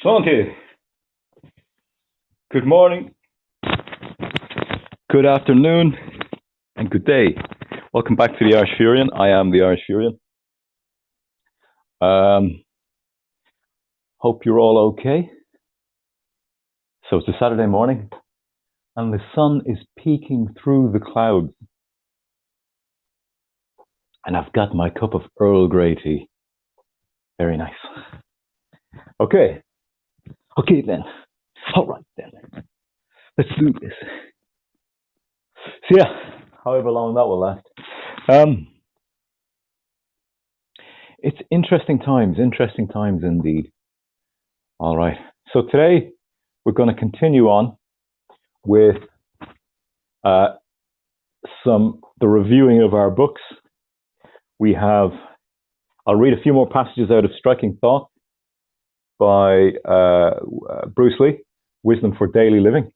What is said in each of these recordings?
Shanti, good morning, good afternoon, and good day. Welcome back to the Irish Furion. I am the Irish Furion. Hope you're all okay. So it's a Saturday morning, and the sun is peeking through the clouds. And I've got my cup of Earl Grey tea. Very nice. Okay. Okay then. All right then. Let's do this. So yeah, however long that will last. It's interesting times indeed. All right. So today we're going to continue on with the reviewing of our books. I'll read a few more passages out of Striking Thought by Bruce Lee, Wisdom for Daily Living.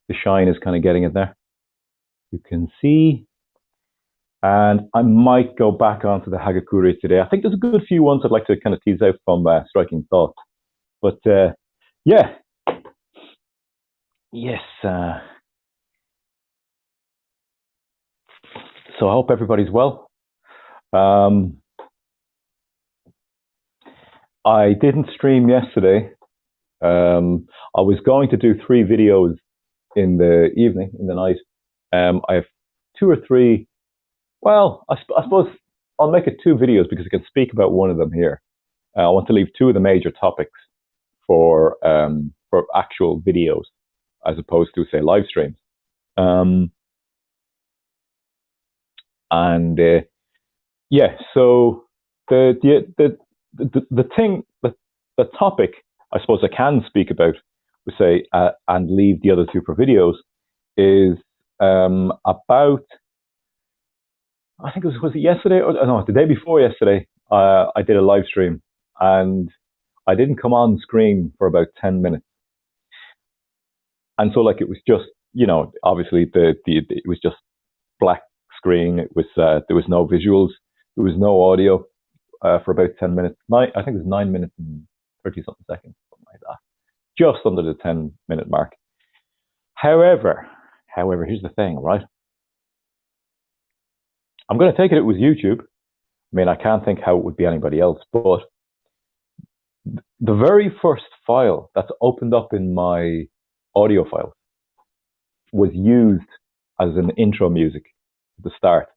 The shine is kind of getting it there. You can see. And I might go back onto the Hagakure today. I think there's a good few ones I'd like to kind of tease out from Striking Thought. But yeah. Yes. So I hope everybody's well. I didn't stream yesterday. I was going to do 3 videos in the evening, in the night. I have 2 or 3. Well, I suppose I'll make it 2 videos because I can speak about one of them here. I want to leave 2 of the major topics for actual videos, as opposed to say live streams. Yeah, so the topic I suppose I can speak about, we say, and leave the other 2 for videos, is about, I think was it yesterday or no, the day before yesterday. I did a live stream and I didn't come on screen for about 10 minutes, and so like it was just, obviously it was just black screen. It was there was no visuals, there was no audio for about 10 minutes. I think it was 9 minutes and 30 something seconds, something like that, just under the 10-minute mark. However, here's the thing, right? I'm going to take it was YouTube. I mean, I can't think how it would be anybody else, but the very first file that's opened up in my audio file was used as an intro music at the start.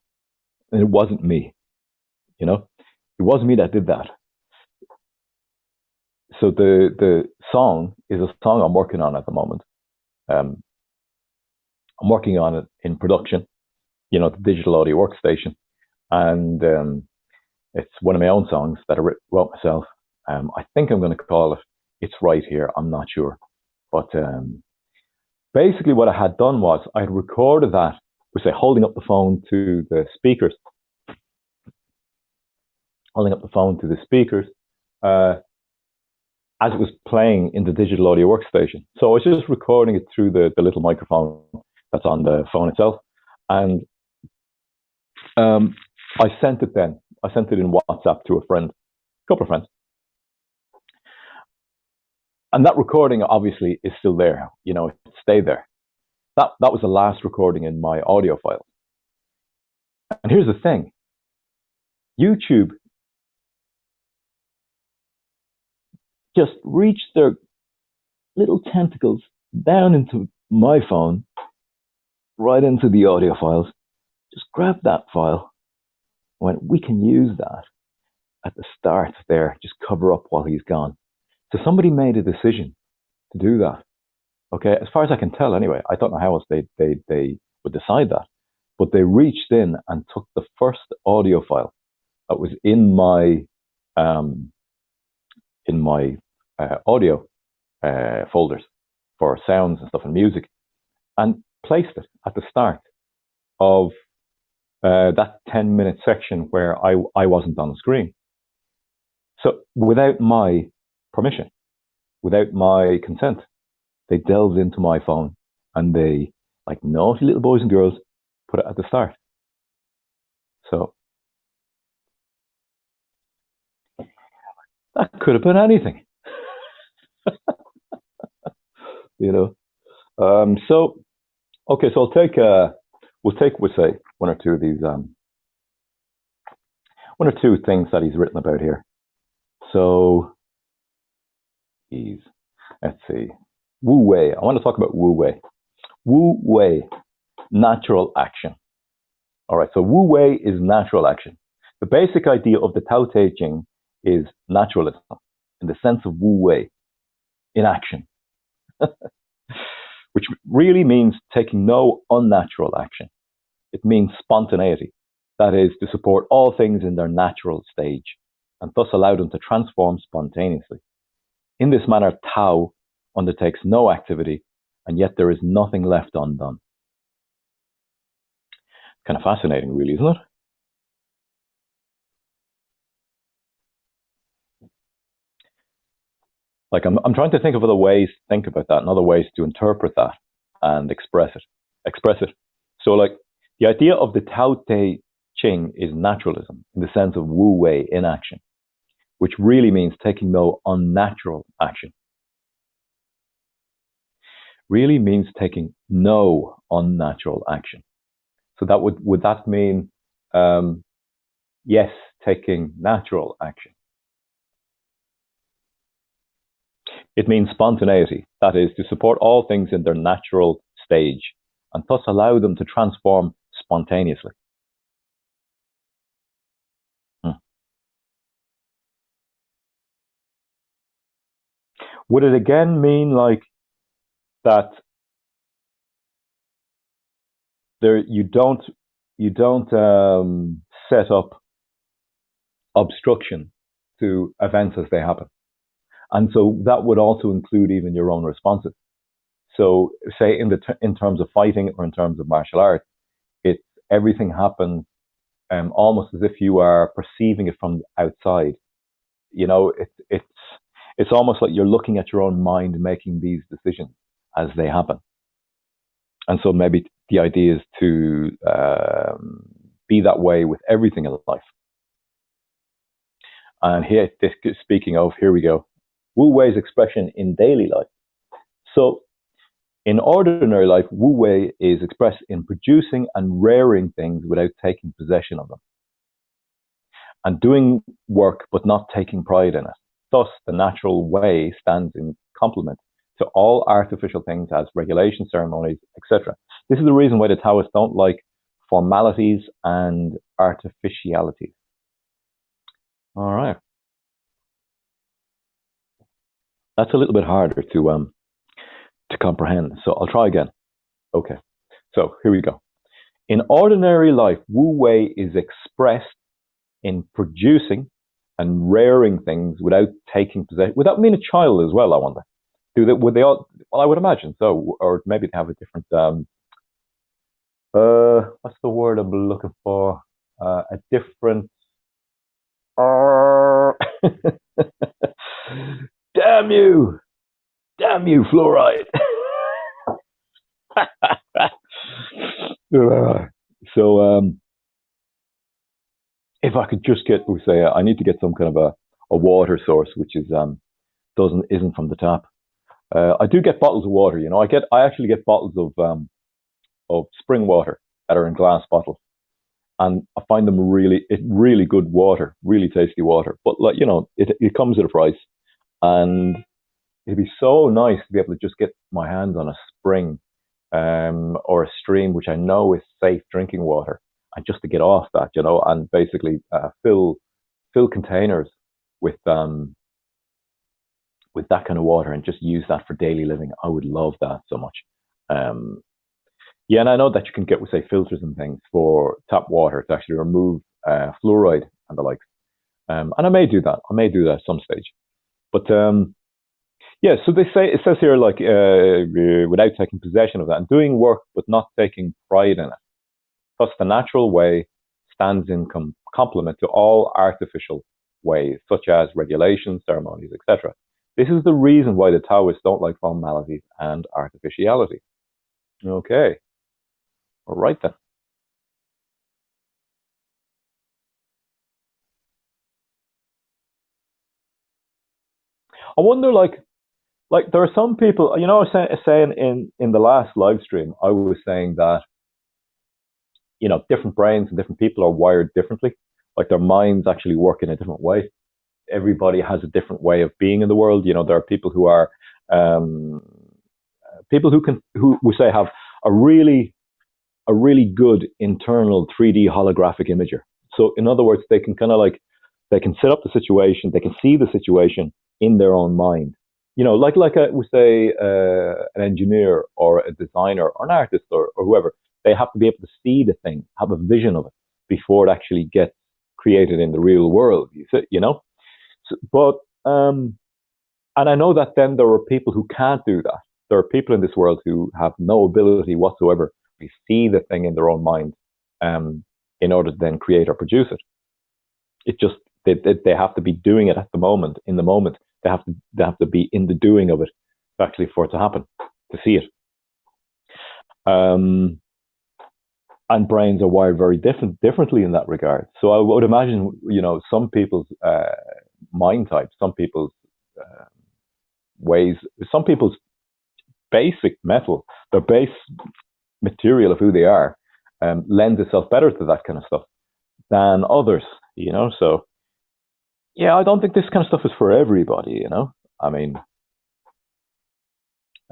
And it wasn't me, It wasn't me that did that. So the song is a song I'm working on at the moment. I'm working on it in production, the digital audio workstation. And it's one of my own songs that I wrote myself. I think I'm going to call it It's Right Here. I'm not sure. But basically what I had done was I had recorded that, we say, holding up the phone to the speakers. As it was playing in the digital audio workstation. So I was just recording it through the little microphone that's on the phone itself. And I sent it then. I sent it in WhatsApp to a couple of friends. And that recording obviously is still there. It stayed there. That was the last recording in my audio file. And here's the thing. YouTube just reached their little tentacles down into my phone, right into the audio files, just grabbed that file, went, we can use that at the start there, just cover up while he's gone. So somebody made a decision to do that. Okay, as far as I can tell anyway, I don't know how else they would decide that, but they reached in and took the first audio file that was in my audio folders for sounds and stuff and music, and placed it at the start of that 10-minute section where I wasn't on the screen. So without my permission, without my consent, they delved into my phone and they, like naughty little boys and girls, put it at the start. So that could have been anything. you know. So okay, so we'll say one or two things that he's written about here. So he's let's see, Wu Wei. I want to talk about Wu Wei. Wu Wei, natural action. All right, so Wu Wei is natural action. The basic idea of the Tao Te Ching is naturalism in the sense of Wu Wei, in action, which really means taking no unnatural action. It means spontaneity, that is, to support all things in their natural stage, and thus allow them to transform spontaneously. In this manner, Tao undertakes no activity, and yet there is nothing left undone. Kind of fascinating, really, isn't it? Like I'm trying to think of other ways to think about that and other ways to interpret that and express it. Express it. So like the idea of the Tao Te Ching is naturalism in the sense of Wu Wei in action, which really means taking no unnatural action. Really means taking no unnatural action. So that would that mean yes, taking natural action? It means spontaneity, that is, to support all things in their natural stage and thus allow them to transform spontaneously. Hmm. Would it again mean like that there you don't set up obstruction to events as they happen, and so that would also include even your own responses. So, say in terms of fighting or in terms of martial arts, it's everything happens almost as if you are perceiving it from outside. You know, it's almost like you're looking at your own mind making these decisions as they happen. And so maybe the idea is to be that way with everything in life. And here, this, speaking of, here we go. Wu Wei's expression in daily life. So in ordinary life, Wu Wei is expressed in producing and rearing things without taking possession of them, and doing work but not taking pride in it. Thus, the natural way stands in complement to all artificial things as regulation ceremonies, etc. This is the reason why the Taoists don't like formalities and artificialities. All right. That's a little bit harder to comprehend. So I'll try again. Okay. So here we go. In ordinary life, Wu Wei is expressed in producing and rearing things without taking possession, without being a child as well. I wonder, would they all? Well, I would imagine so, or maybe they have a different. What's the word I'm looking for? A different. Uh, damn you! Damn you, fluoride! So, if I could just get, we say, I need to get some kind of a water source, which is isn't from the tap. I do get bottles of water. You know, I actually get bottles of spring water that are in glass bottles, and I find them really good water, really tasty water. But like you know, it comes at a price, and it'd be so nice to be able to just get my hands on a spring or a stream, which I know is safe drinking water, and just to get off that, you know, and basically fill containers with um with that kind of water and just use that for daily living. I would love that so much. Um, yeah, and I know that you can get, say, filters and things for tap water to actually remove fluoride and the likes. And I may do that. I may do that at some stage. But yeah, so it says here like without taking possession of that and doing work but not taking pride in it. Thus, the natural way stands in complement to all artificial ways, such as regulations, ceremonies, etc. This is the reason why the Taoists don't like formalities and artificiality. Okay, all right then. I wonder, like, Like there are some people, I was saying in the last live stream, I was saying that different brains and different people are wired differently. Like their minds actually work in a different way. Everybody has a different way of being in the world. There are people who are um, people who we say have a really good internal 3D holographic imager. So in other words, they can kind of like they can set up the situation, they can see the situation in their own mind. Like we say an engineer or a designer or an artist or whoever, they have to be able to see the thing, have a vision of it before it actually gets created in the real world. But and I know that then there are people who can't do that. There are people in this world who have no ability whatsoever to see the thing in their own mind, um, in order to then create or produce it. It just they have to be doing it at the moment, in the moment. They have to be in the doing of it actually for it to happen, to see it. Um, and brains are wired very differently in that regard. So I would imagine, some people's mind types, some people's uh, ways, some people's basic metal, their base material of who they are, lends itself better to that kind of stuff than others. So yeah, I don't think this kind of stuff is for everybody. I mean,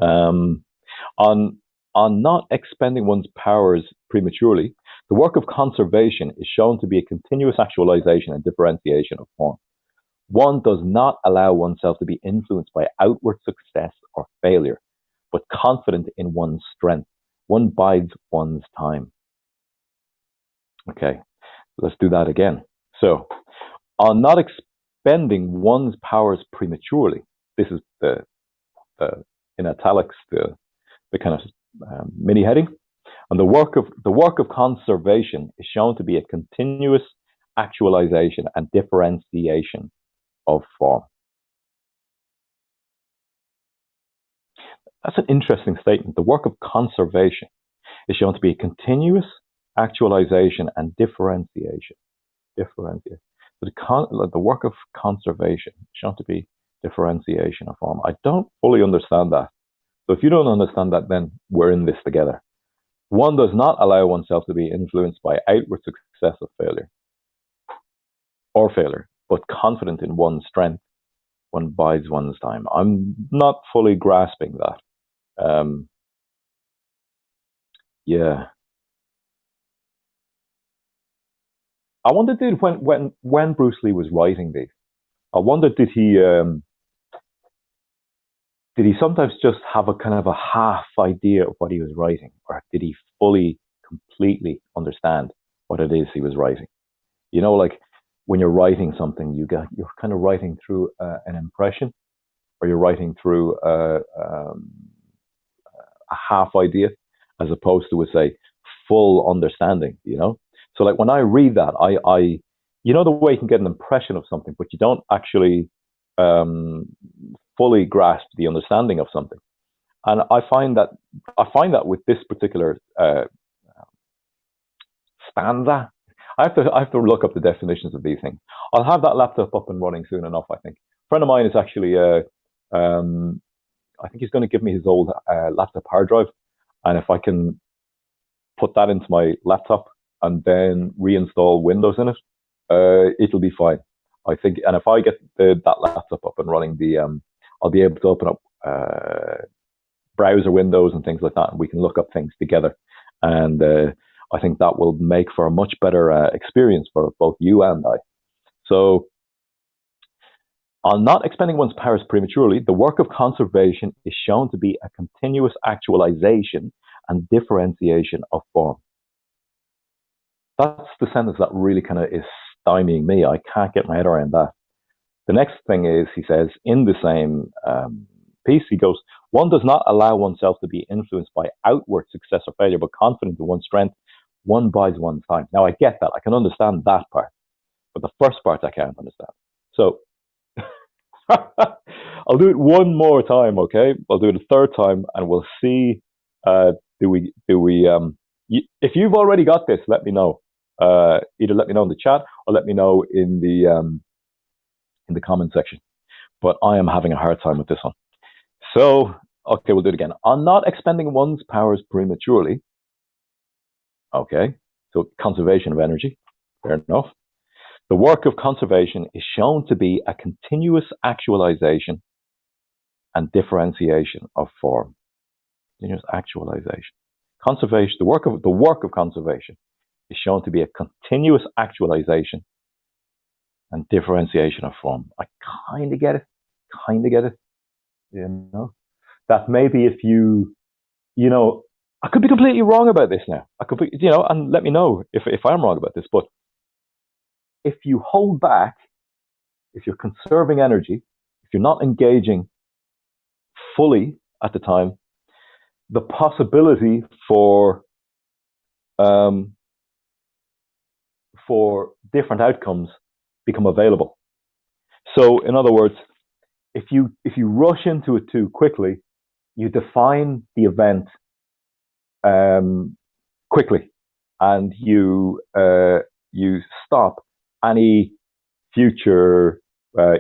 um, on not expending one's powers prematurely, the work of conservation is shown to be a continuous actualization and differentiation of form. One does not allow oneself to be influenced by outward success or failure, but confident in one's strength. One bides one's time. Okay, let's do that again. So, on not expending one's powers prematurely, this is the in italics, the kind of mini heading. And the work of conservation is shown to be a continuous actualization and differentiation of form. That's an interesting statement. The work of conservation is shown to be a continuous actualization and differentiation. Differentiate. The work of conservation is shown to be differentiation of form. I don't fully understand that. So if you don't understand that, then we're in this together. One does not allow oneself to be influenced by outward success or failure, but confident in one's strength, one bides one's time. I'm not fully grasping that. Yeah. I wonder, did when Bruce Lee was writing these, I wonder, did he sometimes just have a kind of a half idea of what he was writing, or did he fully, completely understand what it is he was writing? Like when you're writing something, you're kind of writing through an impression, or you're writing through a half idea, as opposed to, say, full understanding. So like when I read that, I the way you can get an impression of something, but you don't actually um, fully grasp the understanding of something. And I find that with this particular stanza, I have to look up the definitions of these things. I'll have that laptop up and running soon enough. I think a friend of mine is actually I think he's going to give me his old laptop hard drive, and if I can put that into my laptop and then reinstall Windows in it, it'll be fine. I think, and if I get that laptop up and running, I'll be able to open up browser windows and things like that, and we can look up things together. And I think that will make for a much better experience for both you and I. So, on not expending one's powers prematurely, the work of conservation is shown to be a continuous actualization and differentiation of form. That's the sentence that really kind of is stymieing me. I can't get my head around that. The next thing is, he says, in the same piece, he goes, one does not allow oneself to be influenced by outward success or failure, but confident in one's strength, one bides one's time. Now, I get that. I can understand that part. But the first part I can't understand. So I'll do it one more time, okay? I'll do it a third time, and we'll see. Do we? If you've already got this, let me know. Either let me know in the chat or let me know in the comment section. But I am having a hard time with this one. So, okay, we'll do it again. On not expending one's powers prematurely, okay, so conservation of energy, fair enough. The work of conservation is shown to be a continuous actualization and differentiation of form. Continuous actualization. Conservation, the work of conservation is shown to be a continuous actualization and differentiation of form. I kind of get it, kind of get it. You know, that maybe if you know, I could be completely wrong about this now. I could be, and let me know if I'm wrong about this. But if you hold back, if you're conserving energy, if you're not engaging fully at the time, the possibility um, for different outcomes become available. So, in other words, if you rush into it too quickly, you define the event um, quickly, and you stop any future,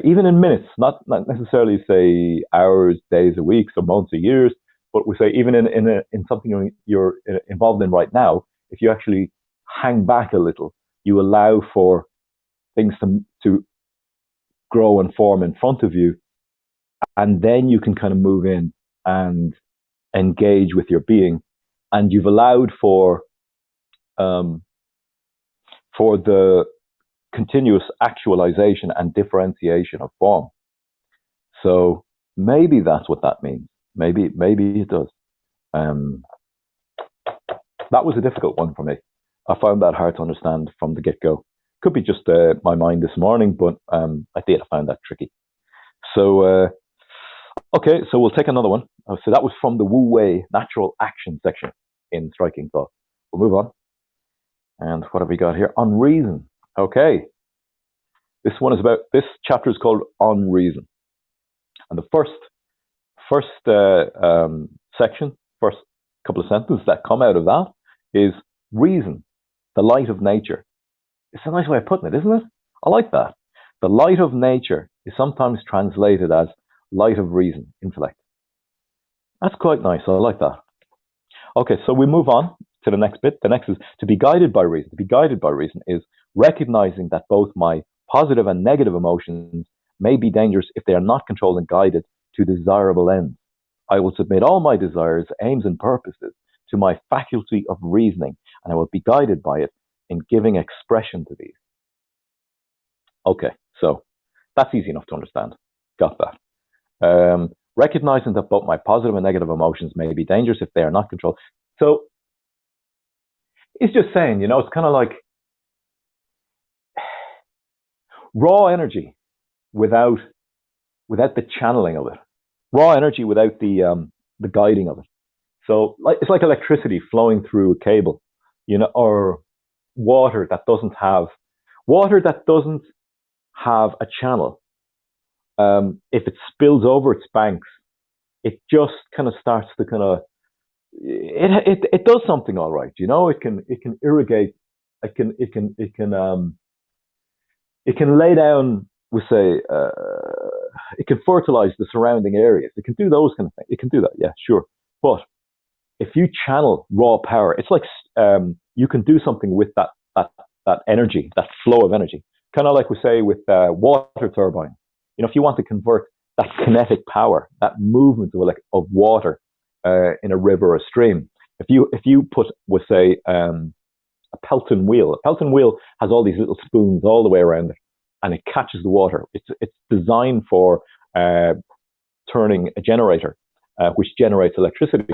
even in minutes, not necessarily say hours, days, or weeks, or months, or years, but we say even in something you're involved in right now. If you actually hang back a little, you allow for things to grow and form in front of you, and then you can kind of move in and engage with your being, and you've allowed um, for the continuous actualization and differentiation of form. So maybe that's what that means. Maybe it does. Um, that was a difficult one for me. I found that hard to understand from the get go. Could be just my mind this morning, but I found that tricky. So okay, so we'll take another one. So that was from the Wu Wei natural action section in Striking Thought. We'll move on. And what have we got here? On reason. Okay. This chapter is called On Reason. And the first section, first couple of sentences that come out of that is reason, the light of nature. It's a nice way of putting it, isn't it? I like that. The light of nature is sometimes translated as light of reason, intellect. That's quite nice. I like that. Okay, so we move on to the next bit. The next is to be guided by reason. To be guided by reason is recognizing that both my positive and negative emotions may be dangerous if they are not controlled and guided to desirable ends. I will submit all my desires, aims, and purposes to my faculty of reasoning, and I will be guided by it in giving expression to these. Okay, so that's easy enough to understand. Got that. Recognizing that both my positive and negative emotions may be dangerous if they are not controlled. So it's just saying, it's kind of like raw energy without the channeling of it, raw energy without the guiding of it. So it's like electricity flowing through a cable, or water that doesn't have a channel. If it spills over its banks, it just kind of starts to kind of it does something all right. It can irrigate. It can lay down. We say it can fertilize the surrounding areas. It can do those kind of things. It can do that, yeah, sure. But if you channel raw power, it's like you can do something with that energy, that flow of energy. Kind of like we say with water turbines. If you want to convert that kinetic power, that movement of water in a river or stream, if you put, we say, a Pelton wheel. A Pelton wheel has all these little spoons all the way around it, and it catches the water. It's designed for turning a generator, which generates electricity.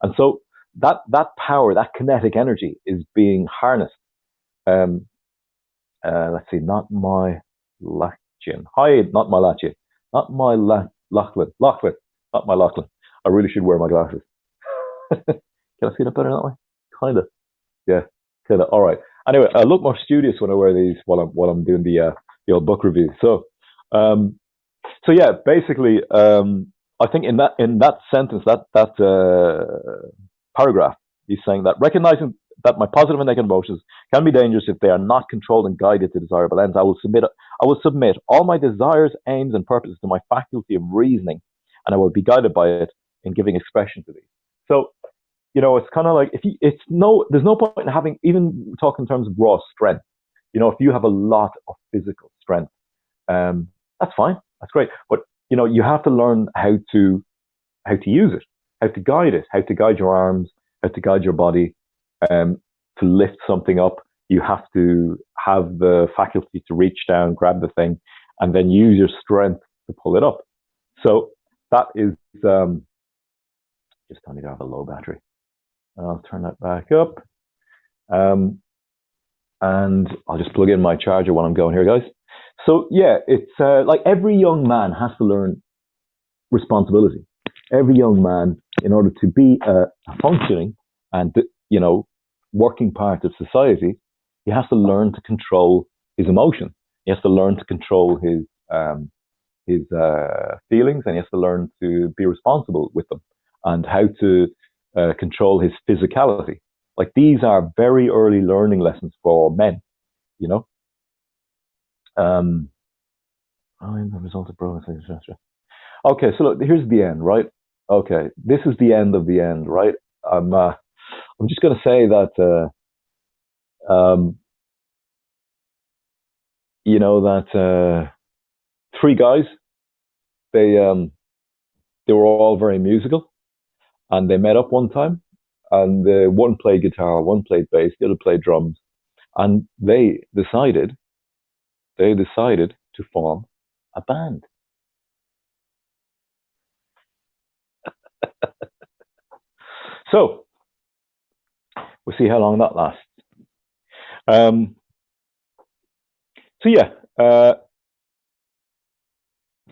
And so that power, that kinetic energy, is being harnessed. Let's see, not my Lachlan. Hi, not my Lachlan. Not my Lachlan. Lachlan. Not my Lachlan. I really should wear my glasses. Can I see that better that way? Kind of. Yeah. Kind of. All right. Anyway, I look more studious when I wear these while I'm doing the old book review. So yeah, basically, I think in that sentence, that paragraph, he's saying that recognizing that my positive and negative emotions can be dangerous if they are not controlled and guided to desirable ends. I will submit all my desires, aims, and purposes to my faculty of reasoning, and I will be guided by it in giving expression to these. So, it's kind of like if you, it's no, there's no point in having even talk in terms of raw strength. If you have a lot of physical strength, that's fine, that's great. But you have to learn how to use it, how to guide it, how to guide your arms, how to guide your body, to lift something up. You have to have the faculty to reach down, grab the thing, and then use your strength to pull it up. So that is just telling me to have a low battery. I'll turn that back up. And I'll just plug in my charger while I'm going here, guys. So yeah, it's like every young man has to learn responsibility. Every young man, in order to be a functioning and working part of society, he has to learn to control his emotion. He has to learn to control his feelings, and he has to learn to be responsible with them, and how to control his physicality. Like, these are very early learning lessons for men, you know. I'm the result of progress. Okay, so look, here's the end, right? Okay, this is the end of the end, right? I'm just going to say that three guys, they were all very musical, and they met up one time, and one played guitar, one played bass, the other played drums, and they decided to form a band. So we'll see how long that lasts. So yeah,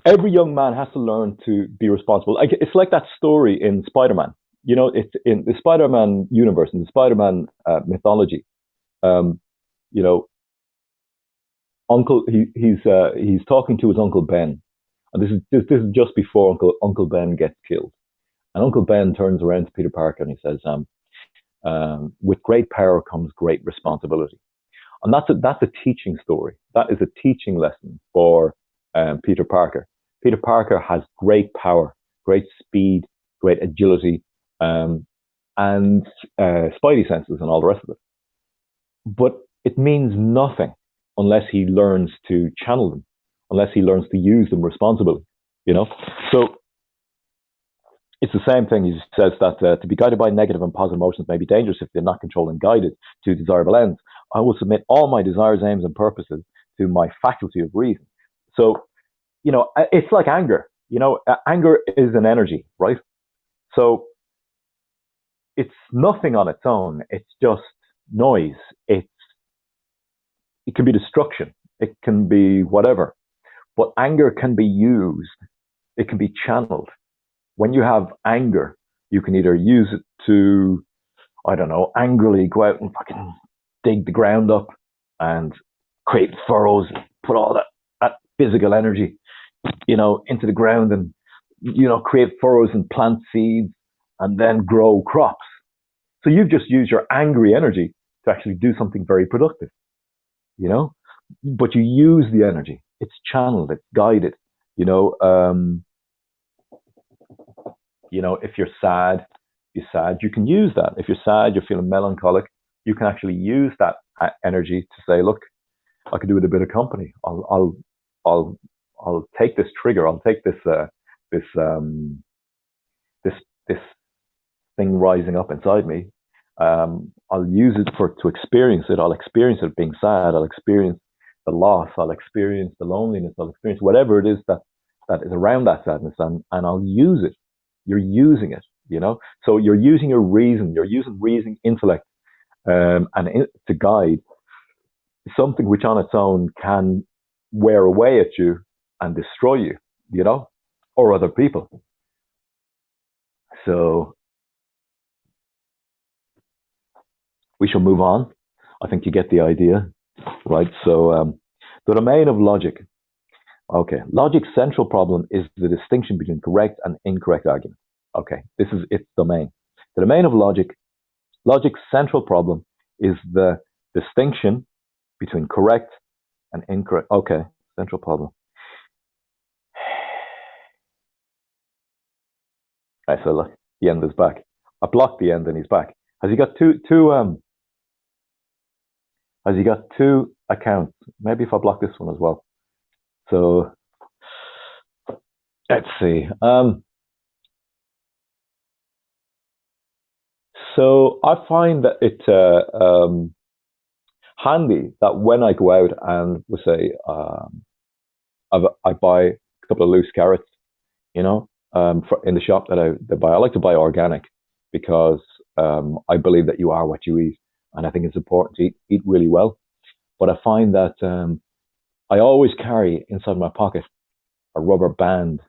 every young man has to learn to be responsible. It's like that story in Spider-Man. It's in the Spider-Man universe, in the Spider-Man mythology. You know, he's talking to his Uncle Ben, and this is just before Uncle Ben gets killed. And Uncle Ben turns around to Peter Parker and he says, "With great power comes great responsibility." And that's a teaching story. That is a teaching lesson for Peter Parker. Peter Parker has great power, great speed, great agility, and spidey senses and all the rest of it. But it means nothing unless he learns to channel them, unless he learns to use them responsibly. So it's the same thing. He says that to be guided by negative and positive emotions may be dangerous if they're not controlled and guided to desirable ends. I will submit all my desires, aims, and purposes to my faculty of reason. So, it's like anger. Anger is an energy, right? So it's nothing on its own. It's just noise. It can be destruction. It can be whatever. But anger can be used. It can be channeled. When you have anger, you can either use it to, I don't know, angrily go out and fucking dig the ground up and create furrows, put all that physical energy, into the ground, and, create furrows and plant seeds and then grow crops. So you've just used your angry energy to actually do something very productive, but you use the energy. It's channeled, it's guided, if you're sad, you can use that. If you're sad, you're feeling melancholic, you can actually use that energy to say, look, I could do with a bit of company. I'll take this trigger. I'll take this thing rising up inside me. I'll use it to experience it. I'll experience it being sad. I'll experience the loss. I'll experience the loneliness. I'll experience whatever it is that is around that sadness, and I'll use it. You're using it, So you're using your reason. You're using reason, intellect, to guide something which on its own can wear away at you and destroy you, or other people. So we shall move on. I think you get the idea, right? So the domain of logic. Okay, logic's central problem is the distinction between correct and incorrect argument. Okay, this is its domain. The domain of logic's central problem is the distinction between correct and incorrect. Okay, central problem. I said, look, the end is back. I blocked the end and he's back. Has he got two has he got two accounts? Maybe if I block this one as well. So let's see. So I find that it's handy that when I go out and we say I buy a couple of loose carrots, in the shop that buy. I like to buy organic because I believe that you are what you eat, and I think it's important to eat really well. But I find that I always carry inside my pocket a rubber band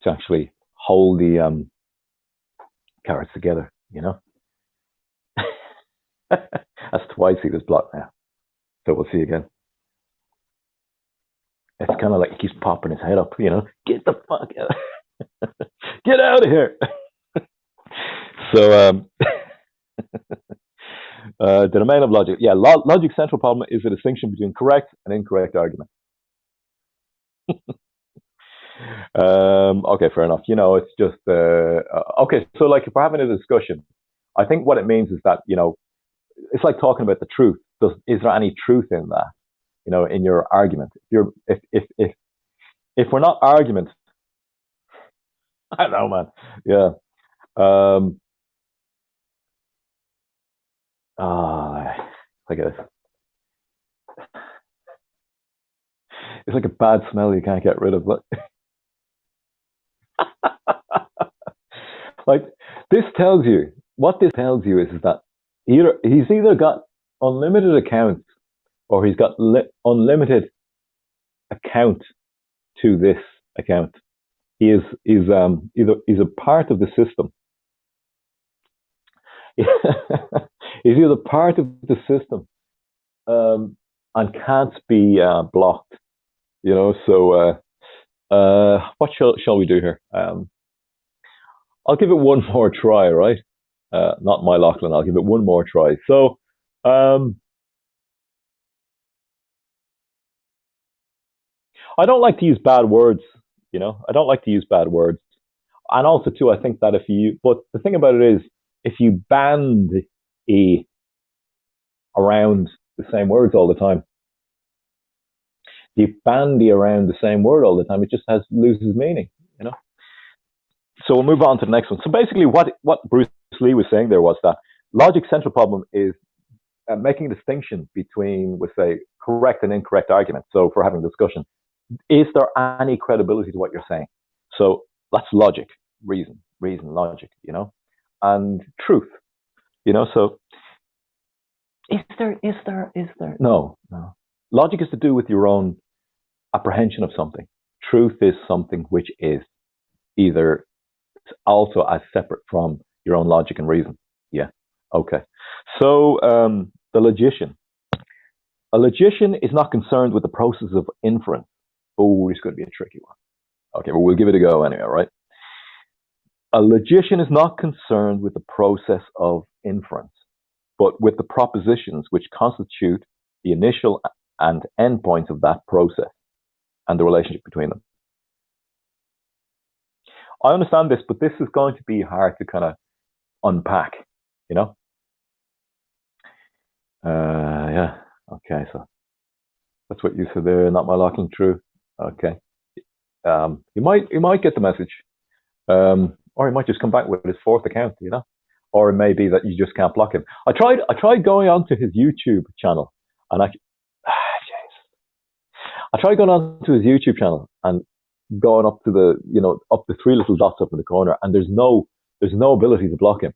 to actually hold the carrots together. That's twice he was blocked now. So we'll see again. It's kind of like he keeps popping his head up, get the fuck out. Get out of here. So, the domain of logic. Yeah, logic's central problem is the distinction between correct and incorrect argument. Okay, fair enough. It's just, okay, so like if we're having a discussion, I think what it means is that, it's like talking about the truth. Is there any truth in that? In your argument. If we're not argument, I don't know, man. Yeah. Look at this. It's like a bad smell you can't get rid of. Like this tells you what this tells you is that he's either got unlimited accounts or he's got unlimited account to this account. He's a part of the system. He's either part of the system and can't be blocked. So what shall we do here? I'll give it one more try, right? Not my Lachlan. I'll give it one more try. So I don't like to use bad words. I don't like to use bad words. And also, too, I think that but the thing about it is, if you band around the same words all the time, you bandy around the same word all the time, it just loses meaning. So we'll move on to the next one. So basically, what Bruce Lee was saying there was that logic's central problem is making a distinction between, let's say, correct and incorrect arguments. So for having a discussion, is there any credibility to what you're saying? So that's logic, reason, logic, and truth, So is there? No. Logic is to do with your own apprehension of something. Truth is something which is either also as separate from your own logic and reason. Yeah. Okay. So the logician. A logician is not concerned with the process of inference. Oh, this is going to be a tricky one. Okay, but we'll give it a go anyway, right? A logician is not concerned with the process of inference, but with the propositions which constitute the initial and end points of that process and the relationship between them. I understand this, but this is going to be hard to kind of unpack, Yeah. Okay, so that's what you said there. Not my Lachlan, true. Okay. You might get the message, or he might just come back with his fourth account, or it may be that you just can't block him. I tried going onto his YouTube channel, and I tried going onto his YouTube channel and going up to up the three little dots up in the corner, and there's no ability to block him.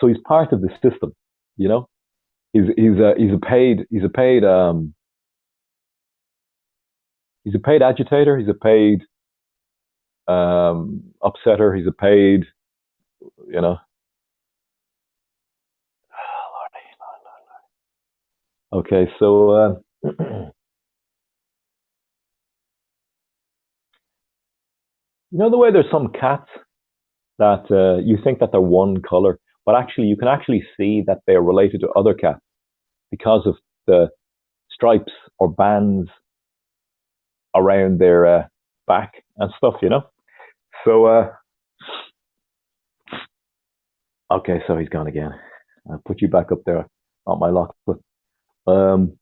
So he's part of the system, He's a paid agitator. He's a paid upsetter. He's a paid, Okay, so the way there's some cats that you think that they're one color, but actually you can actually see that they're related to other cats because of the stripes or bands around their back and stuff, So Okay, so he's gone again. I'll put you back up there, not my lock. But um,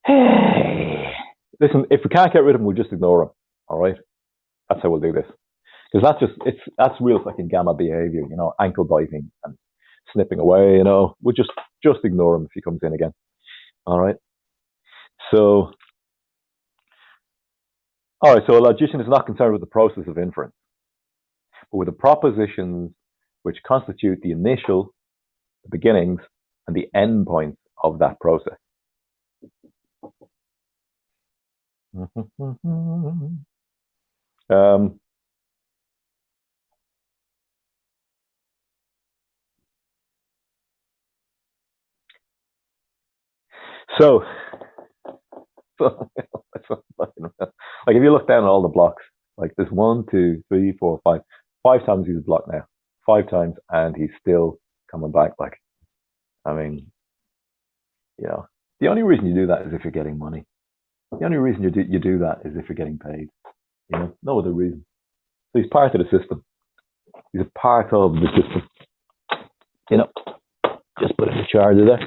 hey, listen, if we can't get rid of him, we'll just ignore him. All right, that's how we'll do this. Because that's real fucking gamma behavior, ankle biting and snipping away. We'll just ignore him if he comes in again. All right. So, all right. So a logician is not concerned with the process of inference, but with the propositions which constitute the initial, the beginnings, and the end points of that process. um, so, like if you look down at all the blocks, like there's 5 times he's blocked now, 5 times, and he's still coming back. Like, I mean, the only reason you do that is if you're getting money. The only reason you do that is if you're getting paid. No other reason. So he's part of the system. He's a part of the system. Just put in the charger there.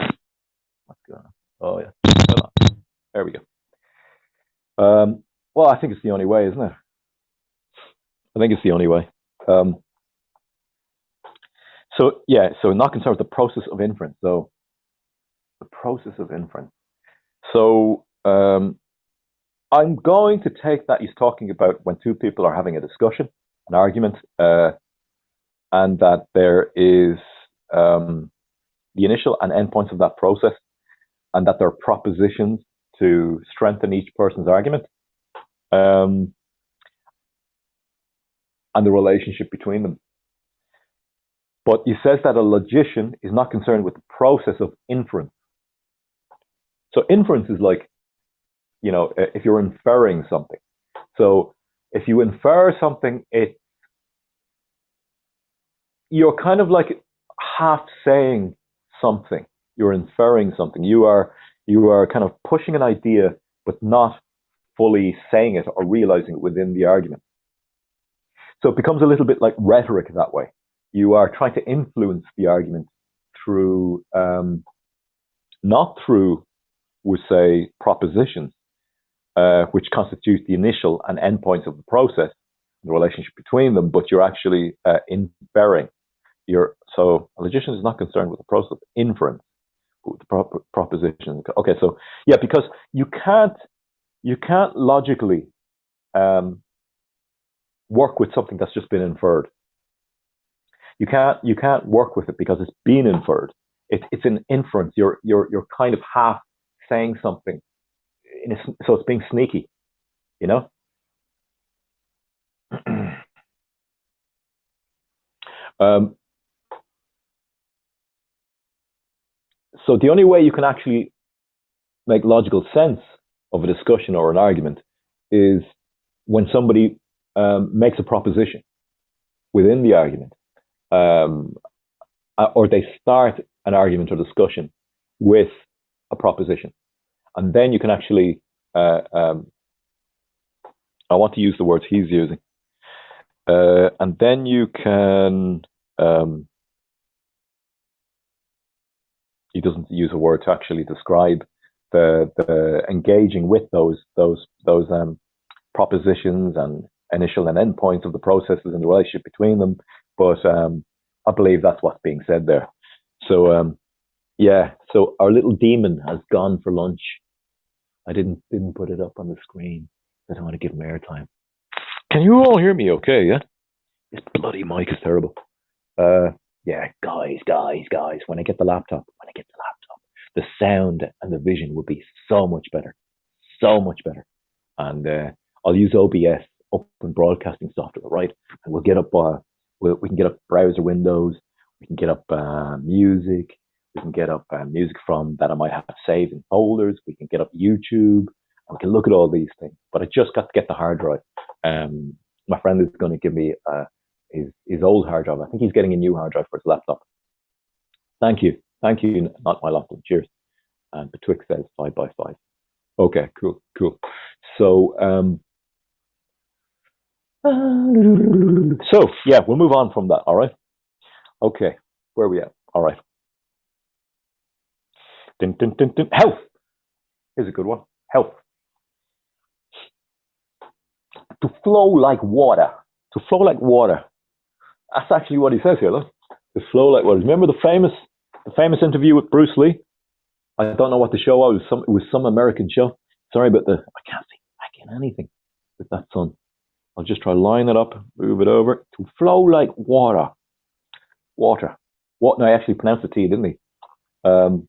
What's going on? Oh yeah. Hold on. There we go. Well, I think it's the only way, isn't it? I think it's the only way. So not concerned with the process of inference. So the process of inference. So I'm going to take that he's talking about when two people are having a discussion, an argument, and that there is the initial and end points of that process, and that there are propositions to strengthen each person's argument, and the relationship between them. But he says that a logician is not concerned with the process of inference. So inference is like, if you're inferring something. So if you infer something, you're kind of like half saying something. You're inferring something. You are kind of pushing an idea, but not fully saying it or realizing it within the argument. So it becomes a little bit like rhetoric that way. You are trying to influence the argument through, not through, we say, propositions, which constitute the initial and end points of the process, the relationship between them, but you're actually inferring. So a logician is not concerned with the process of inference, but with the propositions. Okay, so yeah, because you can't logically work with something that's just been inferred. You can't work with it because it's been inferred. It's an inference. You're kind of half saying something, so it's being sneaky, So the only way you can actually make logical sense of a discussion or an argument is when somebody makes a proposition within the argument, or they start an argument or discussion with a proposition, and then you can actually, I want to use the words he's using, and then you can. He doesn't use a word to actually describe the engaging with those propositions and initial and end points of the processes and the relationship between them. But I believe that's what's being said there. So so our little demon has gone for lunch. I didn't put it up on the screen. I don't want to give him airtime. Can you all hear me okay? Yeah? This bloody mic is terrible. Yeah, guys, when I get the laptop, the sound and the vision will be so much better. And I'll use OBS, Open Broadcasting Software, right? And we'll get up, we can get up browser windows, we can get up music, we can get up music from that I might have saved in folders, we can get up YouTube, and we can look at all these things. But I just got to get the hard drive. My friend is going to give me his old hard drive. I think he's getting a new hard drive for his laptop. Thank you, not my laptop. Cheers. And Betwixt says 5x5. Okay, cool. So yeah, we'll move on from that. All right. Okay, where are we at? All right. Dun, dun, dun, dun. Health. Here's a good one. Health. To flow like water. To flow like water. That's actually what he says here. Look, to flow like water. Remember the famous interview with Bruce Lee? I don't know what the show was. It was some American show. Sorry about the. I can't see back in anything with that sun. I'll just try to line it up, move it over. To flow like water. Water. What? No, I actually pronounced the T, didn't he? Um,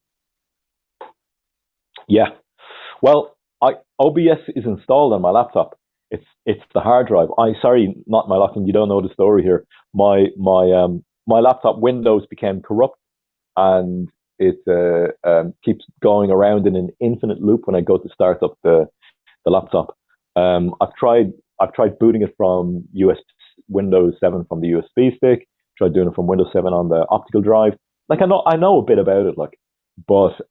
yeah. Well, OBS is installed on my laptop. It's the hard drive. I sorry, not my Lachlan. You don't know the story here. My laptop Windows became corrupt, and it keeps going around in an infinite loop when I go to start up the laptop. I've tried booting it from Windows 7 from the USB stick. Tried doing it from Windows 7 on the optical drive. Like I know a bit about it, like, but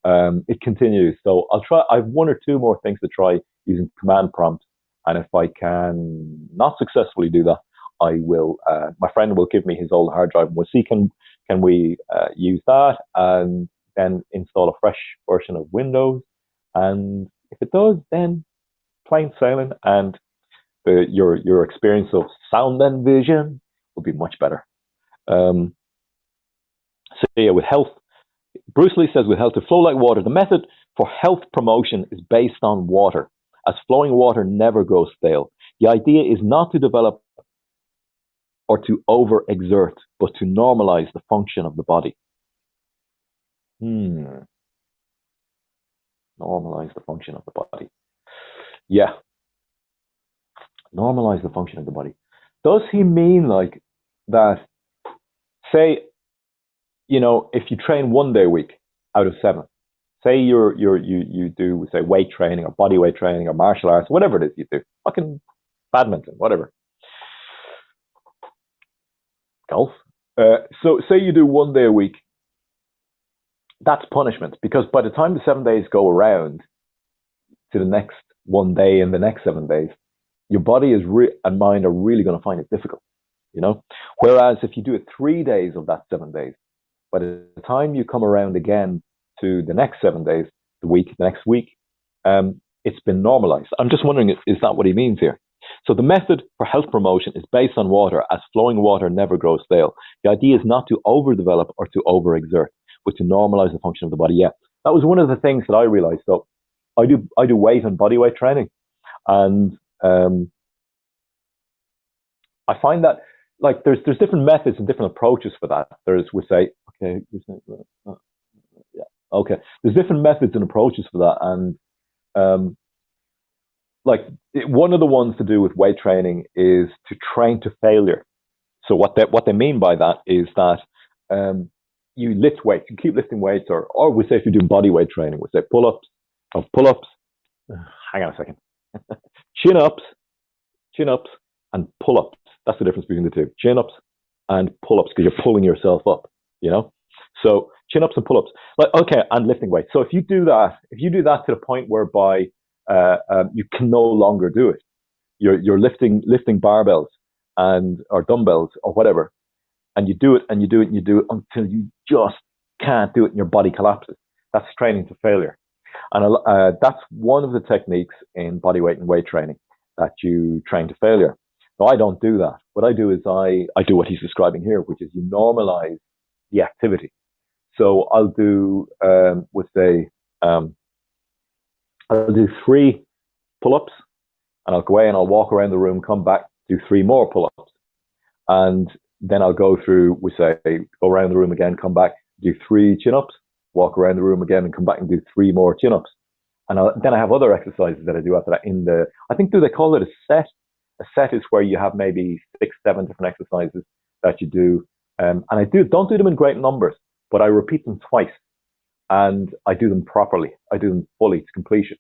it continues. So I'll try. I've one or two more things to try using command prompt, and if I can not successfully do that, I will. My friend will give me his old hard drive, and we'll see can we use that and then install a fresh version of Windows. And if it does, then plain sailing, and your experience of sound and vision will be much better. Um, so yeah, with health, Bruce Lee says with health to flow like water. The method for health promotion is based on water, as flowing water never grows stale. The idea is not to develop or to overexert, but to normalize the function of the body. Hmm. Normalize the function of the body. Yeah, normalize the function of the body. Does he mean like that? Say, if you train one day a week out of 7, say you do say weight training or body weight training or martial arts, whatever it is you do, fucking badminton, whatever, golf. So say you do one day a week, that's punishment because by the time the 7 days go around to the next one day and the next 7 days, your body and mind are really going to find it difficult, you know. Whereas if you do it 3 days of that 7 days, by the time you come around again to the next 7 days, the next week, it's been normalized. I'm just wondering, is that what he means here? So the method for health promotion is based on water, as flowing water never grows stale. The idea is not to overdevelop or to overexert, but to normalize the function of the body. Yeah, that was one of the things that I realized. So I do weight and body weight training, and I find that like there's different methods and different approaches for that. We say, okay, yeah, okay. There's different methods and approaches for that, and um, one of the ones to do with weight training is to train to failure. So what they mean by that is that you lift weights, you keep lifting weights, or we say if you're doing body weight training, we say pull-ups. Hang on a second, chin ups, and pull-ups. That's the difference between the two: chin ups and pull-ups, because you're pulling yourself up. You know, so chin ups and pull-ups, like, okay, and lifting weights. So if you do that to the point whereby you can no longer do it, you're lifting barbells and or dumbbells or whatever, and you do it and you do it and you do it until you just can't do it and your body collapses. That's training to failure, and that's one of the techniques in body weight and weight training, that you train to failure. No, I don't do that. What I do is I do what he's describing here, which is you normalize the activity. So um, I'll do 3 pull-ups, and I'll go away and I'll walk around the room, come back, do 3 more pull-ups, and then I'll go through. Go around the room again, come back, do 3 chin-ups, walk around the room again, and come back and do 3 more chin-ups. And then I have other exercises that I do after that. I think they call it a set. A set is where you have maybe 6, 7 different exercises that you do, and I don't do them in great numbers, but I repeat them twice, and I do them properly. I do them fully to completion.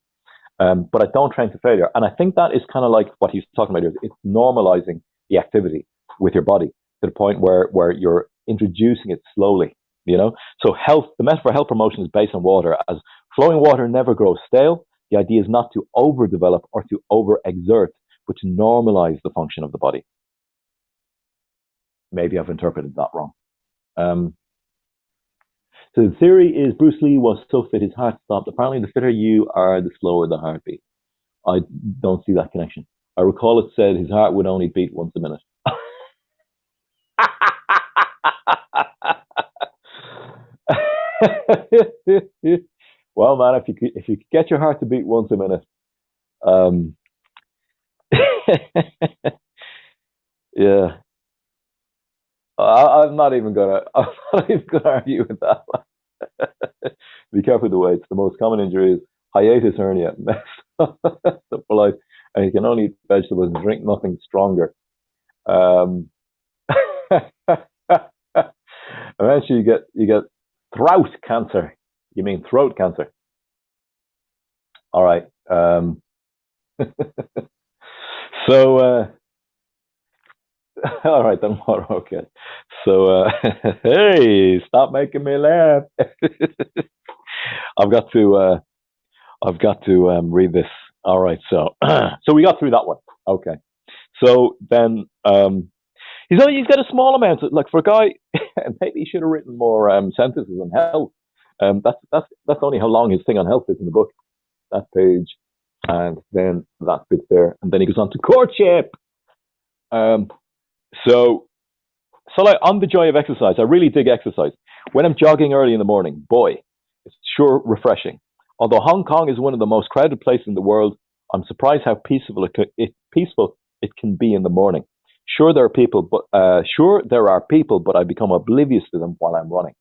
But I don't train to failure. And I think that is kind of like what he's talking about. It's normalizing the activity with your body to the point where you're introducing it slowly, So the method for health promotion is based on water, as flowing water never grows stale. The idea is not to overdevelop or to overexert, but to normalize the function of the body. Maybe I've interpreted that wrong. Um, so the theory is Bruce Lee was so fit his heart stopped. Apparently, the fitter you are, the slower the heartbeat. I don't see that connection. I recall it said his heart would only beat once a minute. Well, man, if you could get your heart to beat once a minute, um, yeah, I'm not even gonna I'm not even gonna argue with that one. Be careful with the weights. The most common injury is hiatus hernia. That's polite, and you can only eat vegetables and drink nothing stronger. Um, Eventually, you get throat cancer. You mean throat cancer? All right. So, all right then. Okay. So, hey, stop making me laugh. I've got to. I've got to read this. All right. So, so we got through that one. Okay. So then, he's got a small amount. Like for a guy, maybe he should have written more sentences on health. That's only how long his thing on health is in the book. That page, and then that bit there, and then he goes on to courtship. Um, so so like on the joy of exercise, I really dig exercise. When I'm jogging early in the morning, boy, it's sure refreshing. Although Hong Kong is one of the most crowded places in the world, I'm surprised how peaceful it can be in the morning. Sure there are people, but I become oblivious to them while I'm running.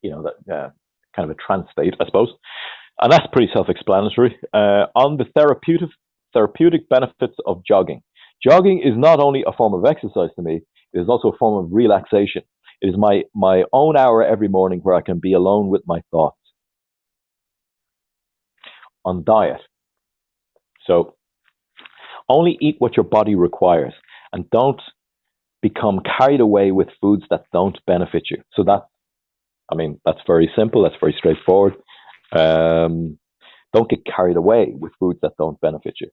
You know that kind of a trance state, I suppose, and that's pretty self-explanatory. On the therapeutic benefits of jogging. Jogging is not only a form of exercise to me; it is also a form of relaxation. It is my own hour every morning where I can be alone with my thoughts. On diet, so only eat what your body requires, and don't become carried away with foods that don't benefit you. So that's very simple. That's very straightforward. Um, don't get carried away with foods that don't benefit you.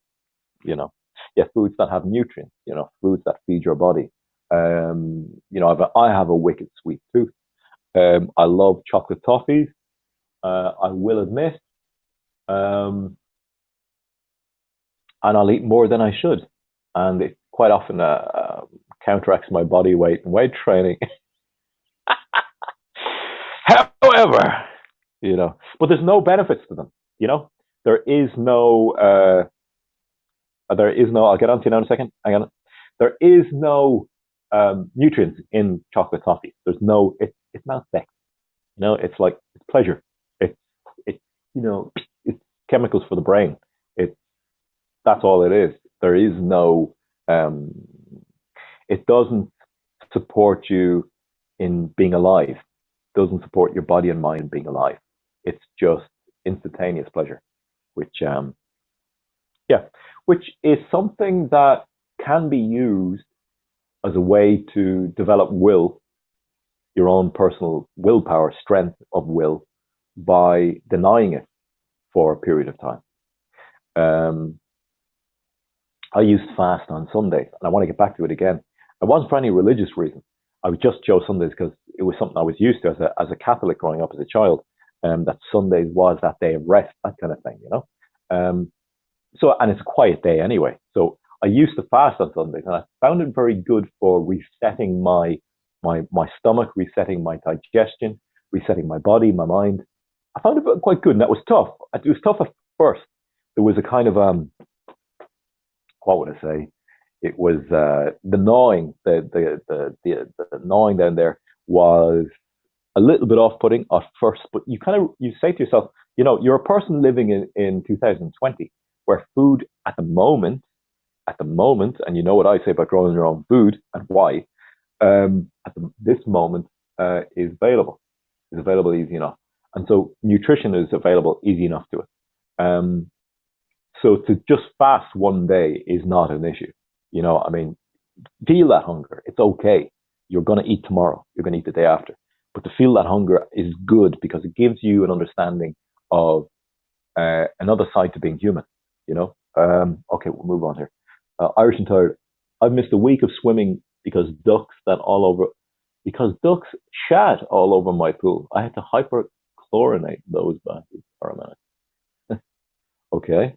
You know, yeah, foods that have nutrients. You know, foods that feed your body. I have a wicked sweet tooth. I love chocolate toffees. I will admit, um, and I'll eat more than I should, and it quite often counteracts my body weight and weight training. However, but there's no benefits to them. You know, there is no, I'll get on to you now in a second. Hang on. There is no nutrients in chocolate toffee. There's no, it's not sex. It's like, it's pleasure. It's, it's chemicals for the brain. That's all it is. There is no, it doesn't support you in being alive. It doesn't support your body and mind being alive. It's just instantaneous pleasure, which, yeah, which is something that can be used as a way to develop will, your own personal willpower, strength of will, by denying it for a period of time. Um, I used fast on Sundays, and I want to get back to it again. It wasn't for any religious reason. I would just chose Sundays because it was something I was used to as a Catholic growing up as a child. That Sundays was that day of rest, that kind of thing, Um, and it's a quiet day anyway. So I used to fast on Sundays, and I found it very good for resetting my stomach, resetting my digestion, resetting my body, my mind. I found it quite good, and that was tough. It was tough at first. There was a kind of what would I say? It was the gnawing, the gnawing down there was a little bit off-putting at first, but you say to yourself, you're a person living in 2020, where food at the moment, and you know what I say about growing your own food and why, this moment is available easy enough, and so nutrition is available easy enough to it. So to just fast one day is not an issue. I mean, feel that hunger. It's okay. You're going to eat tomorrow. You're going to eat the day after. But to feel that hunger is good because it gives you an understanding of another side to being human. Okay, we'll move on here. Irish and tired. I've missed a week of swimming because ducks that all over. because ducks shat all over my pool. I had to hyperchlorinate those bastards for a minute. Okay.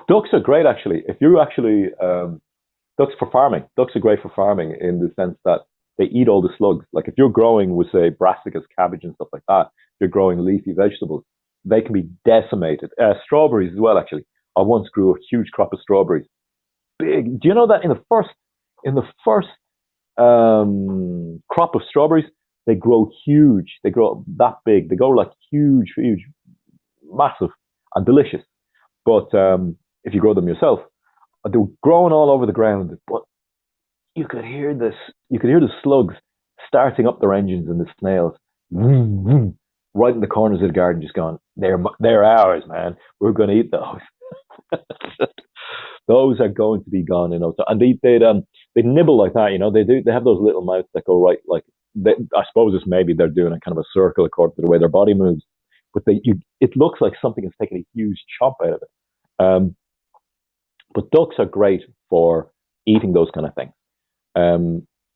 Ducks are great, actually. If you actually, ducks for farming, ducks are great for farming in the sense that they eat all the slugs. Like if you're growing with, say, brassicas, cabbage, and stuff like that, if you're growing leafy vegetables, they can be decimated. Strawberries as well, actually. I once grew a huge crop of strawberries. Big. Do you know that in the first crop of strawberries, they grow huge. They grow that big. They go like huge, huge, massive, and delicious. But if you grow them yourself, they were growing all over the ground. But you could hear this. You could hear the slugs starting up their engines and the snails, vroom, vroom, right in the corners of the garden, just going, "They're ours, man. We're going to eat those." Those are going to be gone, and they nibble like that, They have those little mouths that go right, like I suppose it's maybe they're doing a kind of a circle according to the way their body moves, but it looks like something is taking a huge chomp out of it. Um, but ducks are great for eating those kind of things.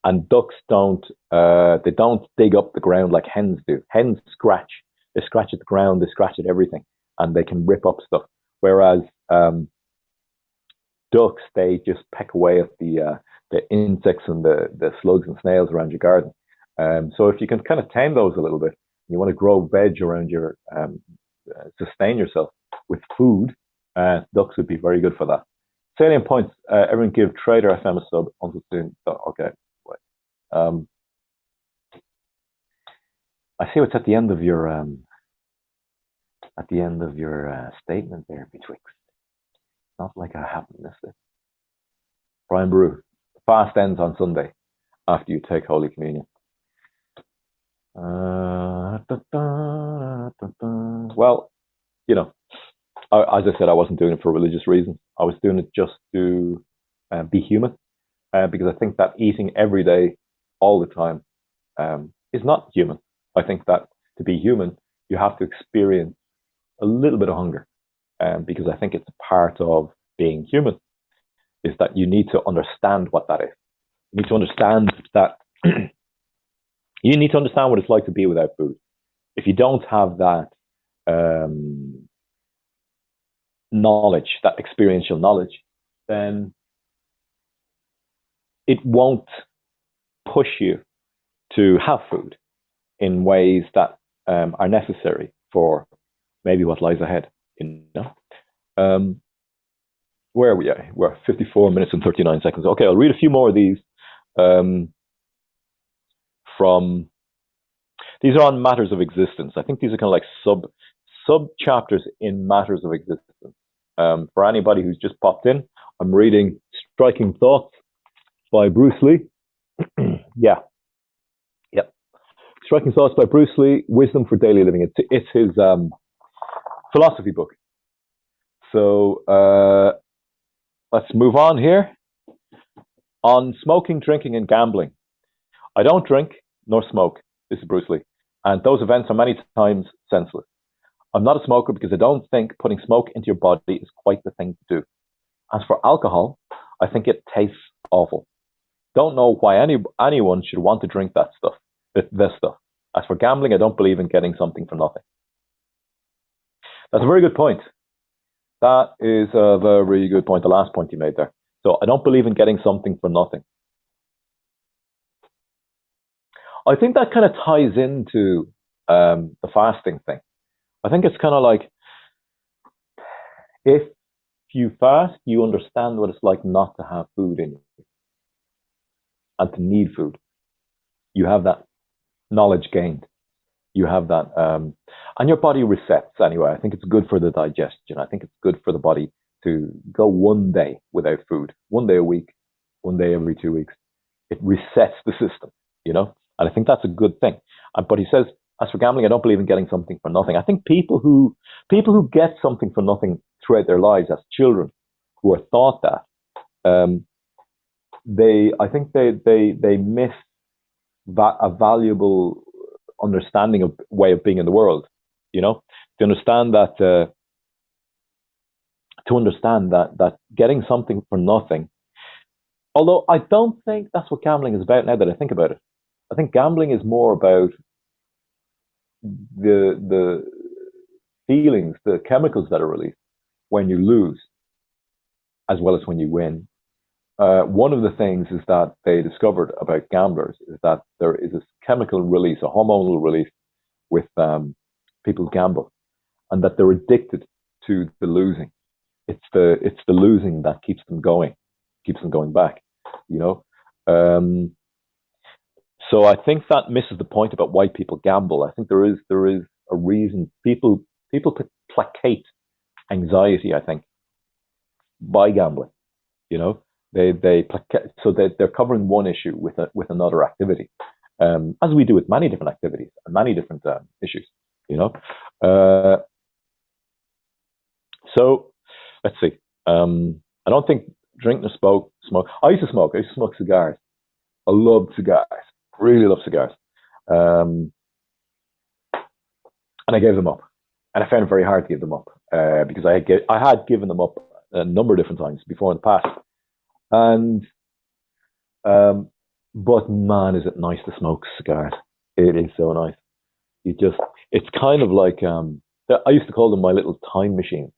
And ducks don't dig up the ground like hens do. Hens scratch. They scratch at the ground. They scratch at everything, and they can rip up stuff. Whereas ducks, they just peck away at the insects and the slugs and snails around your garden. So if you can kind of tame those a little bit, you want to grow veg around your sustain yourself with food, ducks would be very good for that. Salient points. Everyone give Trader FM a sub. Until soon. Okay. Wait. I see what's at the end of your statement there, Betwixt. Not like I haven't missed it. Brian Brew. The fast ends on Sunday after you take Holy Communion. Well, as I said, I wasn't doing it for religious reasons. I was doing it just to be human, because I think that eating every day, all the time, is not human. I think that to be human, you have to experience a little bit of hunger, because I think it's a part of being human, is that you need to understand what that is. You need to understand that you need to understand what it's like to be without food. If you don't have that knowledge, that experiential knowledge, then it won't push you to have food in ways that are necessary for maybe what lies ahead. Where are we at? We're 54 minutes and 39 seconds. Okay, I'll read a few more of these. From these are on matters of existence. I think these are kind of like sub chapters in matters of existence. For anybody who's just popped in, I'm reading Striking Thoughts by Bruce Lee. Yeah. Yep. Striking Thoughts by Bruce Lee, Wisdom for Daily Living. It's his philosophy book. So let's move on here. On smoking, drinking, and gambling. I don't drink nor smoke. This is Bruce Lee. And those events are many times senseless. I'm not a smoker because I don't think putting smoke into your body is quite the thing to do. As for alcohol, I think it tastes awful. Don't know why anyone should want to drink this stuff. As for gambling, I don't believe in getting something for nothing. That's a very good point. That is a very good point, the last point you made there. So I don't believe in getting something for nothing. I think that kind of ties into the fasting thing. I think it's kind of like, if you fast, you understand what it's like not to have food in you and to need food. You have that knowledge gained. You have that, and your body resets anyway. I think it's good for the digestion. I think it's good for the body to go one day without food, one day a week, one day every 2 weeks. It resets the system, and I think that's a good thing. But he says, as for gambling, I don't believe in getting something for nothing. I think people who get something for nothing throughout their lives as children, who are taught that, they miss a valuable understanding of way of being in the world. To understand that getting something for nothing Although I don't think that's what gambling is about now that I think about it. I think gambling is more about the feelings, the chemicals that are released when you lose, as well as when you win. One of the things is that they discovered about gamblers is that there is a chemical release, a hormonal release with people who gamble, and that they're addicted to the losing. It's the losing that keeps them going back. You know, um, so I think that misses the point about why people gamble. I think there is a reason people placate anxiety. I think by gambling. You know, so they're covering one issue with another activity, as we do with many different activities and many different issues. You know, uh, so let's see. I don't think drink or smoke. I used to smoke. I used to smoke cigars. I loved cigars. Really love cigars. Um, and I gave them up, and I found it very hard to give them up because I had given them up a number of different times before in the past, and Um, but man, is it nice to smoke cigars? It is so nice. You just, it's kind of like I used to call them my little time machine,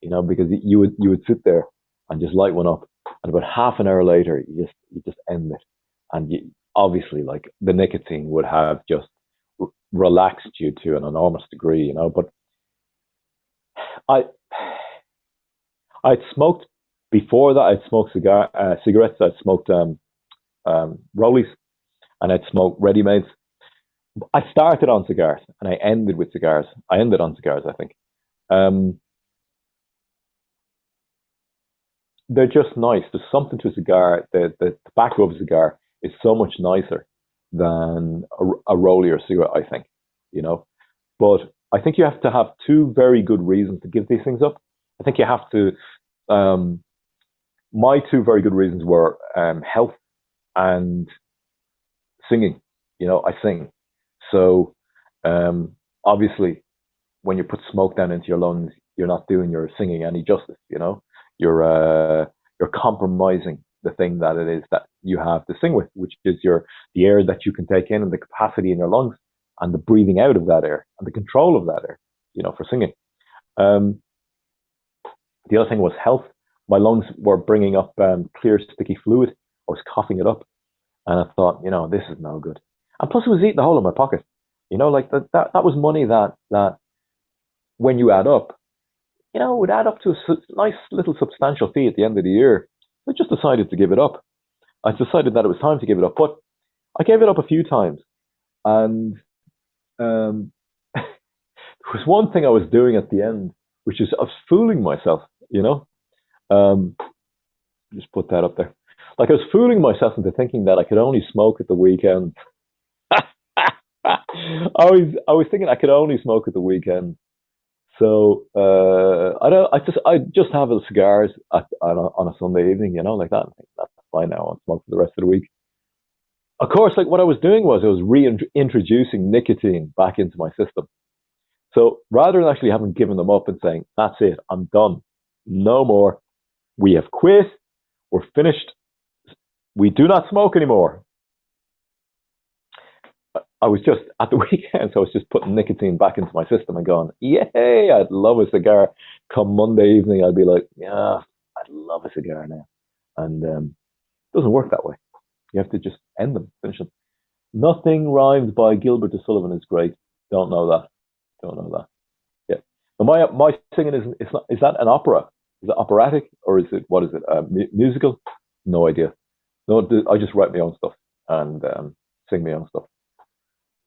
because you would sit there and just light one up, and about half an hour later, you just end it, and obviously like the nicotine would have just relaxed you to an enormous degree. But I I'd smoked before that. I'd smoked cigarettes. I'd smoked rollies, and I'd smoked ready mades. I started on cigars and I ended with cigars. I ended on cigars, I think. Um, they're just nice. There's something to a cigar. The tobacco of a cigar is so much nicer than a rollie or a cigarette, I think, you know. But I think you have to have two very good reasons to give these things up. I think you have to. Um, my two very good reasons were health and singing. I sing. So obviously, when you put smoke down into your lungs, you're not doing your singing any justice. You're compromising the thing that it is that you have to sing with, which is the air that you can take in and the capacity in your lungs and the breathing out of that air and the control of that air. For singing. Um, the other thing was health. My lungs were bringing up clear, sticky fluid. I was coughing it up, and I thought, this is no good. And plus, it was eating a hole in my pocket. Like that was money that when you add up, it would add up to a nice little substantial fee at the end of the year. I just decided to give it up. I decided that it was time to give it up, but I gave it up a few times, and um, there was one thing I was doing at the end, which is I was fooling myself. Um, just put that up there. Like I was fooling myself into thinking that I could only smoke at the weekend. I was thinking I could only smoke at the weekend. So I don't. I just have a cigars on a Sunday evening, like that. I think that's fine now. I'll smoke for the rest of the week. Of course, like what I was doing was I was reintroducing nicotine back into my system. So rather than actually having given them up and saying that's it, I'm done, no more, we have quit, we're finished, we do not smoke anymore. I was just at the weekends. I was just putting nicotine back into my system and going, "Yay! I'd love a cigar." Come Monday evening, I'd be like, "Yeah, I'd love a cigar now." And it doesn't work that way. You have to just end them, finish them. Nothing Rhymes by Gilbert de Sullivan is great. Don't know that. Don't know that. Yeah. But my singing is it's not. Is that an opera? Is it operatic or is it what is it? Musical? No idea. No, I just write my own stuff and sing my own stuff.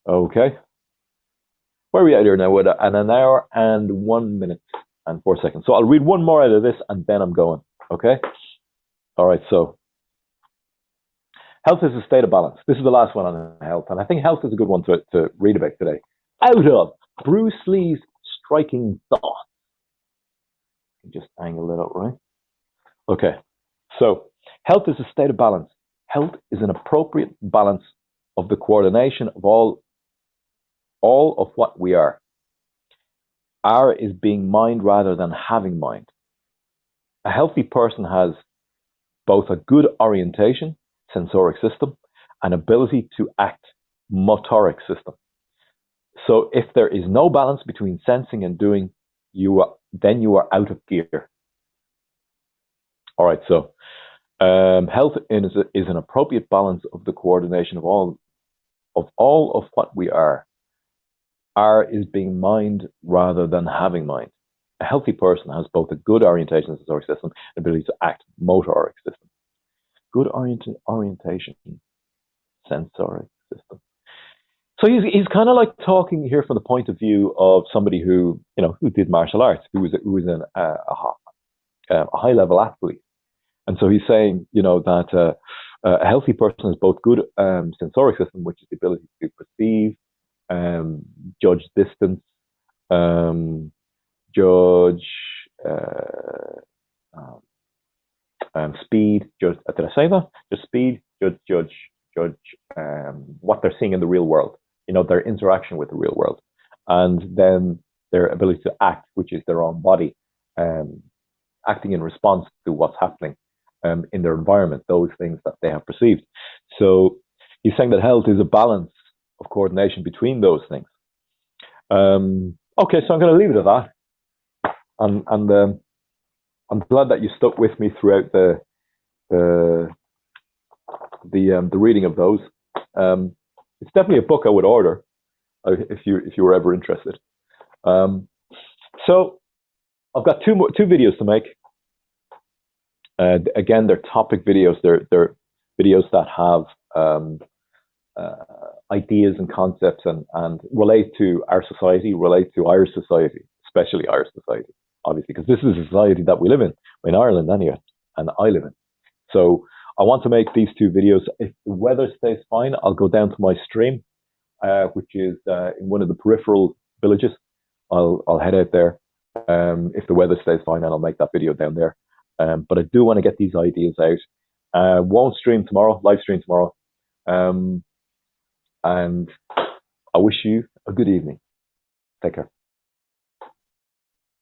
Okay. Where are we at here now? With an hour and 1 minute and 4 seconds. So I'll read one more out of this and then I'm going. Okay. All right. So health is a state of balance. This is the last one on health, and I think health is a good one to read about today. Out of Bruce Lee's striking thought. Just angle it up, right? Okay. So health is a state of balance. Health is an appropriate balance of the coordination of all of what we are. R is being mind rather than having mind. A healthy person has both a good orientation, sensoric system, and ability to act, motoric system. So if there is no balance between sensing and doing, then you are out of gear. All right, so health is an appropriate balance of the coordination of all of what we are. Are is being mind rather than having mind. A healthy person has both a good orientation sensoric system and ability to act, motoric system. Good orientation sensoric system. So he's kind of like talking here from the point of view of somebody who did martial arts, who was a high level athlete, and so he's saying that a healthy person has both good sensoric system, which is the ability to perceive, judge distance, judge speed. Did I say that? Just speed, judge what they're seeing in the real world. Their interaction with the real world, and then their ability to act, which is their own body, acting in response to what's happening in their environment, those things that they have perceived. So he's saying that health is a balance of coordination between those things. Okay, so I'm going to leave it at that, and I'm glad that you stuck with me throughout the reading of those. It's definitely a book I would order if you were ever interested. So I've got two videos to make. Again, they're topic videos. They're videos that have ideas and concepts and relate to our society, relate to Irish society, especially Irish society, obviously, because this is a society that we live in Ireland anyway, and I live in. So I want to make these two videos. If the weather stays fine, I'll go down to my stream, which is in one of the peripheral villages. I'll head out there. If the weather stays fine, and I'll make that video down there. But I do want to get these ideas out. Won't stream tomorrow, live stream tomorrow. And I wish you a good evening. Take care.